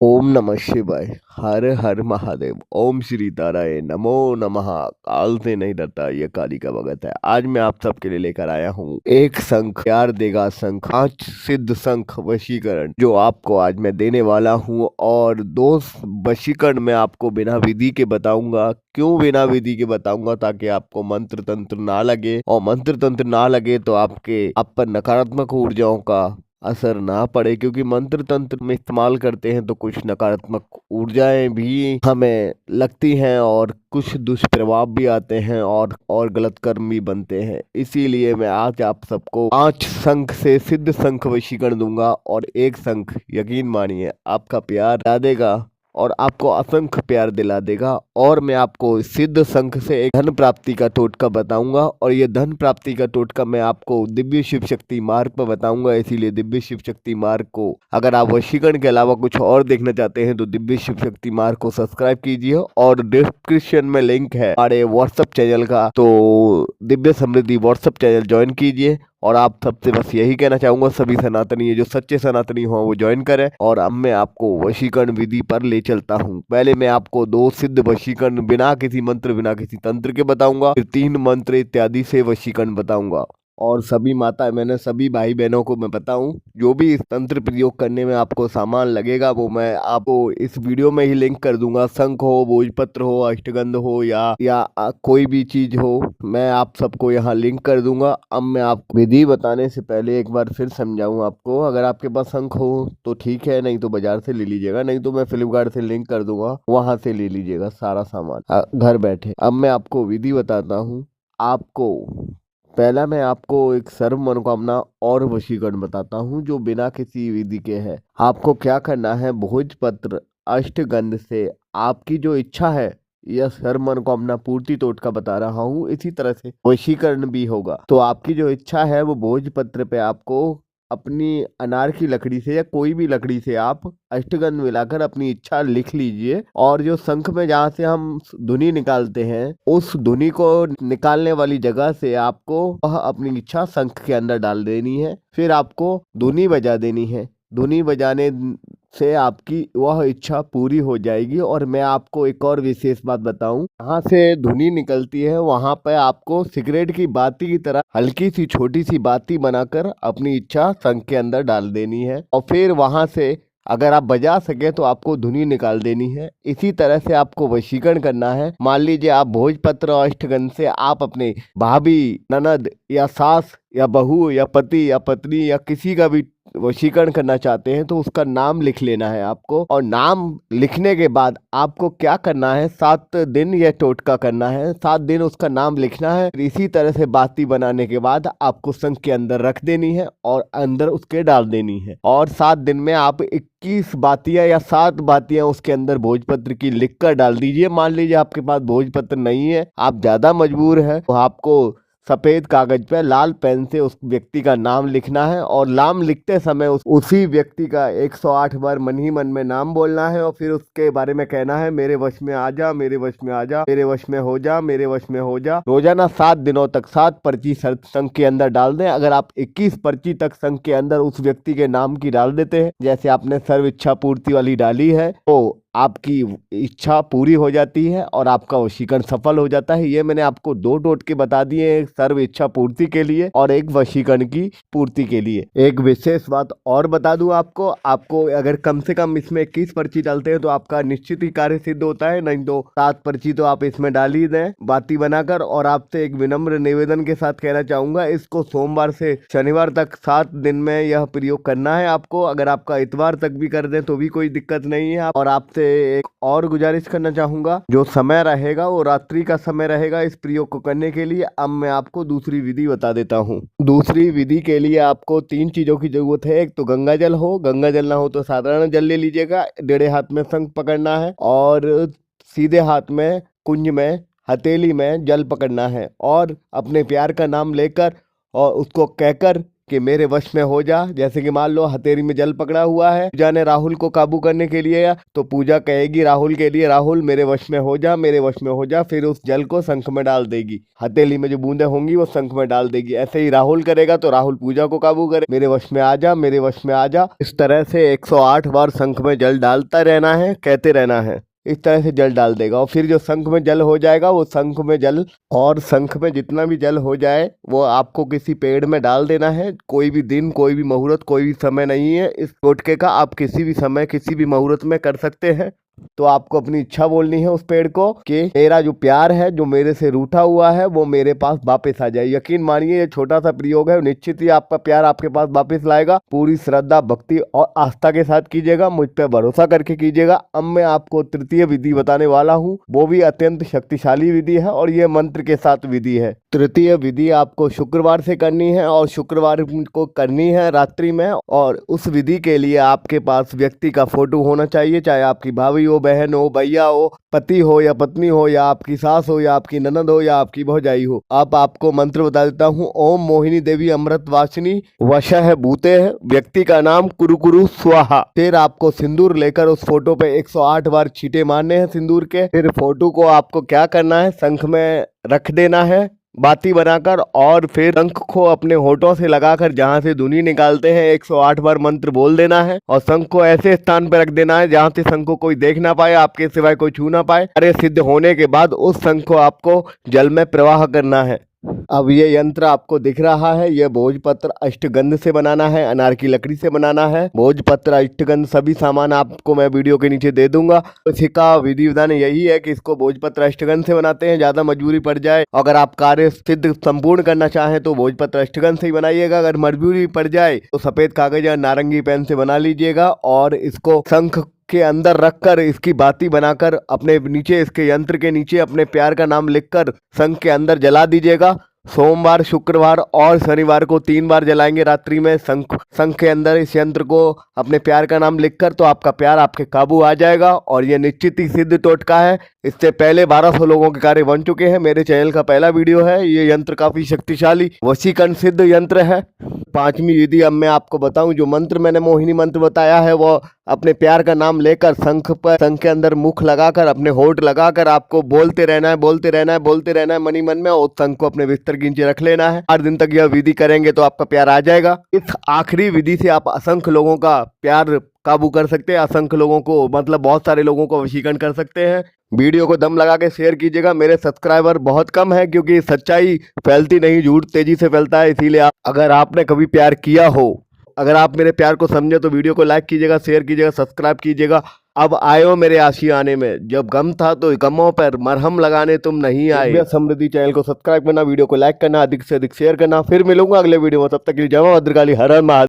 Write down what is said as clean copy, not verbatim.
ओम नमः शिवाय। हर हर महादेव। ओम श्री ताराय नमो नमः। काल से नहीं डरता ये काली का भगत है। आज मैं आप सबके लिए लेकर आया हूँ एक शंख, प्यार देगा शंख, 5 सिद्ध शंख वशीकरण जो आपको आज मैं देने वाला हूँ। और 2 वशीकरण मैं आपको बिना विधि के बताऊंगा। क्यों बिना विधि के बताऊंगा? ताकि आपको मंत्र तंत्र ना लगे, और मंत्र तंत्र ना लगे तो आप पर नकारात्मक ऊर्जाओं का असर ना पड़े, क्योंकि मंत्र तंत्र में इस्तेमाल करते हैं तो कुछ नकारात्मक ऊर्जाएं भी हमें लगती हैं और कुछ दुष्प्रभाव भी आते हैं और गलत कर्म भी बनते हैं। इसीलिए मैं आज आप सबको 5 शंख से सिद्ध शंख वशीकरण दूंगा, और एक शंख यकीन मानिए आपका प्यार ला देगा और आपको असंख्य प्यार दिला देगा। और मैं आपको सिद्ध शंख से एक धन प्राप्ति का टोटका बताऊंगा, और ये धन प्राप्ति का टोटका मैं आपको दिव्य शिव शक्ति मार्ग पर बताऊंगा। इसीलिए दिव्य शिव शक्ति मार्ग को अगर आप वशीकरण के अलावा कुछ और देखना चाहते हैं तो दिव्य शिव शक्ति मार्ग को सब्सक्राइब कीजिए, और डिस्क्रिप्शन में लिंक है हमारे व्हाट्सएप चैनल का, तो दिव्य समृद्धि व्हाट्सएप चैनल ज्वाइन कीजिए। और आप सबसे बस यही कहना चाहूंगा, सभी सनातनी जो सच्चे सनातनी हो वो ज्वाइन करें। और अब मैं आपको वशीकरण विधि पर ले चलता हूँ। पहले मैं आपको 2 सिद्ध वशीकरण बिना किसी मंत्र बिना किसी तंत्र के बताऊंगा, फिर 3 मंत्र इत्यादि से वशीकरण बताऊंगा। और सभी भाई बहनों को मैं बताऊं, जो भी इस तंत्र प्रयोग करने में आपको सामान लगेगा वो मैं आपको इस वीडियो में ही लिंक कर दूंगा। शंख हो, भोजपत्र हो, अष्टगंध हो, या कोई भी चीज हो, मैं आप सबको यहाँ लिंक कर दूंगा। अब मैं आपको विधि बताने से पहले एक बार फिर समझाऊं आपको। अगर आपके पास शंख हो तो ठीक है, नहीं तो बाजार से ले लीजिएगा, नहीं तो मैं फ्लिपकार्ट से लिंक कर दूंगा, वहां से ले लीजिएगा सारा सामान घर बैठे। अब मैं आपको विधि बताता हूँ। आपको पहला मैं आपको एक सर्व मनोकामना और वशीकरण बताता हूँ जो बिना किसी विधि के है। आपको क्या करना है, भोजपत्र अष्टगंध से आपकी जो इच्छा है, यह सर्व मनोकामना पूर्ति टोटका बता रहा हूँ, इसी तरह से वशीकरण भी होगा। तो आपकी जो इच्छा है वो भोजपत्र पे आपको अपनी अनार की लकड़ी से या कोई भी लकड़ी से आप अष्टगंध मिलाकर अपनी इच्छा लिख लीजिए। और जो शंख में जहाँ से हम धुनी निकालते हैं, उस धुनी को निकालने वाली जगह से आपको वह अपनी इच्छा शंख के अंदर डाल देनी है। फिर आपको धुनी बजा देनी है। धुनी बजाने से आपकी वह इच्छा पूरी हो जाएगी। और मैं आपको एक और विशेष बात बताऊं, जहाँ से धुनी निकलती है वहां पर आपको सिगरेट की बाती की तरह हल्की सी छोटी सी बाती बनाकर अपनी इच्छा शंख के अंदर डाल देनी है। और फिर वहां से अगर आप बजा सके तो आपको धुनी निकाल देनी है। इसी तरह से आपको वशीकरण करना है। मान लीजिए आप भोजपत्र और अष्टगंध से आप अपने भाभी, ननद या सास या बहू या पति या पत्नी या किसी का भी वशीकरण करना चाहते हैं तो उसका नाम लिख लेना है आपको। और नाम लिखने के बाद आपको क्या करना है, 7 दिन यह टोटका करना है, 7 दिन उसका नाम लिखना है। इसी तरह से बाती बनाने के बाद आपको शंख के अंदर रख देनी है और अंदर उसके डाल देनी है। और 7 दिन में आप 21 बातियां या 7 बातियां उसके अंदर भोजपत्र की लिख कर डाल दीजिए। मान लीजिए आपके पास भोजपत्र नहीं है, आप ज्यादा मजबूर है, तो आपको सफेद कागज पे लाल पेन से उस व्यक्ति का नाम लिखना है। और नाम लिखते समय उसी व्यक्ति का 108 बार मन ही मन में नाम बोलना है। और फिर उसके बारे में कहना है, मेरे वश में आ जा, मेरे वश में आ जा, मेरे वश में हो जा, मेरे वश में हो जा। रोजाना 7 दिनों तक 7 पर्ची शंख के अंदर डाल दें। अगर आप 21 पर्ची तक शंख के अंदर उस व्यक्ति के नाम की डाल देते हैं, जैसे आपने सर्व इच्छा पूर्ति वाली डाली है, तो आपकी इच्छा पूरी हो जाती है और आपका वशीकरण सफल हो जाता है। ये मैंने आपको 2 टोटके बता दिए, एक सर्व इच्छा पूर्ति के लिए और एक वशीकरण की पूर्ति के लिए। एक विशेष बात और बता दूं आपको अगर कम से कम इसमें 21 पर्ची डालते हैं तो आपका निश्चित ही कार्य सिद्ध होता है, नहीं तो 7 पर्ची तो आप इसमें डाल ही दें बाती बनाकर। और आपसे एक विनम्र निवेदन के साथ कहना चाहूंगा, इसको सोमवार से शनिवार तक 7 दिन में यह प्रयोग करना है आपको। अगर आपका इतवार तक भी कर दें तो भी कोई दिक्कत नहीं है। और आपसे एक और गुजारिश करना चाहूंगा, जो समय रहेगा वो रात्रि का समय रहेगा इस प्रयोग को करने के लिए। अब मैं आपको दूसरी विधि बता देता हूँ। दूसरी विधि के लिए आपको 3 चीजों की जरूरत है। एक तो गंगा जल हो, गंगा जल ना हो तो साधारण जल ले लीजिएगा। 1.5 हाथ में शंख पकड़ना है और सीधे हाथ में कुंज में हथेली में जल पकड़ना है, और अपने प्यार का नाम लेकर और उसको कहकर कि मेरे वश में हो जा। जैसे कि मान लो हथेली में जल पकड़ा हुआ है, पूजा ने राहुल को काबू करने के लिए, तो पूजा कहेगी राहुल के लिए, राहुल मेरे वश में हो जा, मेरे वश में हो जा। फिर उस जल को शंख में डाल देगी, हथेली में जो बूंदे होंगी वो शंख में डाल देगी। ऐसे ही राहुल करेगा तो राहुल पूजा को काबू करे, मेरे वश में आ जा, मेरे वश में आ जा। इस तरह से 108 बार शंख में जल डालता रहना है, कहते रहना है। इस तरह से जल डाल देगा और फिर जो शंख में जल हो जाएगा वो शंख में जल, और शंख में जितना भी जल हो जाए वो आपको किसी पेड़ में डाल देना है। कोई भी दिन, कोई भी मुहूर्त, कोई भी समय नहीं है इस टोटके का, आप किसी भी समय किसी भी मुहूर्त में कर सकते हैं। तो आपको अपनी इच्छा बोलनी है उस पेड़ को कि मेरा जो प्यार है, जो मेरे से रूठा हुआ है, वो मेरे पास वापस आ जाए। यकीन मानिए ये छोटा सा प्रयोग है, निश्चित ही आपका प्यार आपके पास वापस लाएगा। पूरी श्रद्धा, भक्ति और आस्था के साथ कीजिएगा, मुझ पर भरोसा करके कीजिएगा। अब मैं आपको तृतीय विधि बताने वाला हूँ, वो भी अत्यंत शक्तिशाली विधि है और ये मंत्र के साथ विधि है। तृतीय विधि आपको शुक्रवार से करनी है और शुक्रवार को करनी है रात्रि में। और उस विधि के लिए आपके पास व्यक्ति का फोटो होना चाहिए, चाहे आपकी भाभी हो, बहन हो, भैया हो, पति हो या पत्नी हो, या आपकी सास हो, या आपकी ननद हो, या आपकी भौजाई हो। अब आपको मंत्र बता देता हूँ। ओम मोहिनी देवी अमृत वासिनी वशः भूते है, व्यक्ति का नाम कुरु स्वाहा। फिर आपको सिंदूर लेकर उस फोटो पे 108 बार छींटे मारने हैं सिंदूर के। फिर फोटो को आपको क्या करना है, शंख में रख देना है बाती बनाकर, और फिर शंख को अपने होठों से लगाकर जहां से धुनी निकालते हैं 108 बार मंत्र बोल देना है। और शंख को ऐसे स्थान पर रख देना है जहां से शंख को कोई देख ना पाए, आपके सिवाय कोई छू ना पाए। अरे सिद्ध होने के बाद उस शंख को आपको जल में प्रवाह करना है। अब ये यंत्र आपको दिख रहा है, ये भोजपत्र अष्टगंध से बनाना है, अनार की लकड़ी से बनाना है। भोजपत्र, अष्टगंध सभी सामान आपको मैं वीडियो के नीचे दे दूंगा। इसी का विधि विधान यही है कि इसको भोजपत्र अष्टगंध से बनाते हैं। ज्यादा मजबूरी पड़ जाए, अगर आप कार्य सिद्ध संपूर्ण करना चाहें तो भोजपत्र अष्टगंध से ही बनाइएगा। अगर मजबूरी पड़ जाए तो सफेद कागज या नारंगी पेन से बना लीजिएगा और इसको शंख के अंदर रखकर इसकी बाती बनाकर अपने नीचे, इसके यंत्र के नीचे अपने प्यार का नाम लिखकर शंख के अंदर जला दीजिएगा। सोमवार, शुक्रवार और शनिवार को 3 बार जलाएंगे रात्रि में शंख के अंदर इस यंत्र को अपने प्यार का नाम लिखकर, तो आपका प्यार आपके काबू आ जाएगा। और ये निश्चित ही सिद्ध टोटका है। इससे पहले 1200 लोगों के कार्य बन चुके हैं। मेरे चैनल का पहला वीडियो है। ये यंत्र काफी शक्तिशाली वशीकरण सिद्ध यंत्र है। 5वीं विधि अब मैं आपको बताऊं। जो मंत्र मैंने मोहिनी मंत्र बताया है वो अपने प्यार का नाम लेकर शंख के अंदर मुख लगाकर, अपने होठ लगाकर आपको बोलते रहना है, बोलते रहना है, बोलते रहना है मनी मन में। और शंख को अपने बिस्तर के नीचे रख लेना है। 8 दिन तक यह विधि करेंगे तो आपका प्यार आ जाएगा। इस आखिरी विधि से आप असंख्य लोगों का प्यार काबू कर सकते हैं। असंख्य लोगों को, मतलब बहुत सारे लोगों को वशीकरण कर सकते हैं। वीडियो को दम लगा के शेयर कीजिएगा। मेरे सब्सक्राइबर बहुत कम है क्योंकि सच्चाई फैलती नहीं, झूठ तेजी से फैलता है। इसीलिए अगर आपने कभी प्यार किया हो, अगर आप मेरे प्यार को समझे तो वीडियो को लाइक कीजिएगा, शेयर कीजिएगा, सब्सक्राइब कीजिएगा। अब आयो मेरे आशियाने में, जब गम था तो गमों पर मरहम लगाने तुम नहीं आए। समृद्धि चैनल को सब्सक्राइब करना, वीडियो को लाइक करना, अधिक से अधिक शेयर करना। फिर मिलूंगा अगले वीडियो में, तब तक के लिए जय मां भद्रकाली, हर हर महादेव।